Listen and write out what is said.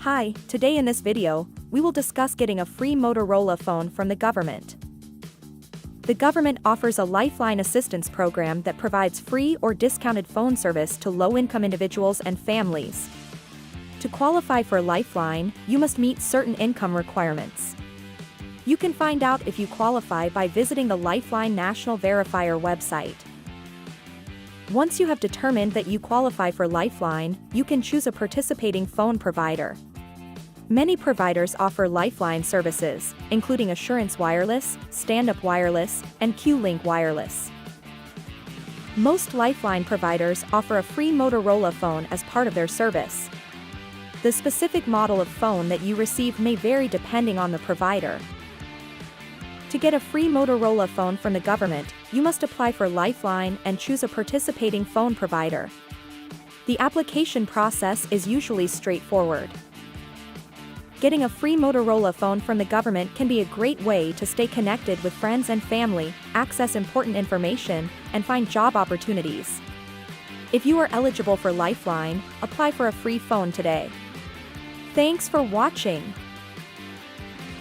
Hi, today in this video, we will discuss getting a free Motorola phone from the government. The government offers a Lifeline assistance program that provides free or discounted phone service to low-income individuals and families. To qualify for Lifeline, you must meet certain income requirements. You can find out if you qualify by visiting the Lifeline National Verifier website. Once you have determined that you qualify for Lifeline, you can choose a participating phone provider. Many providers offer Lifeline services, including Assurance Wireless, Stand-Up Wireless, and Q-Link Wireless. Most Lifeline providers offer a free Motorola phone as part of their service. The specific model of phone that you receive may vary depending on the provider. To get a free Motorola phone from the government, you must apply for Lifeline and choose a participating phone provider. The application process is usually straightforward. Getting a free Motorola phone from the government can be a great way to stay connected with friends and family, access important information, and find job opportunities. If you are eligible for Lifeline, apply for a free phone today. Thanks for watching.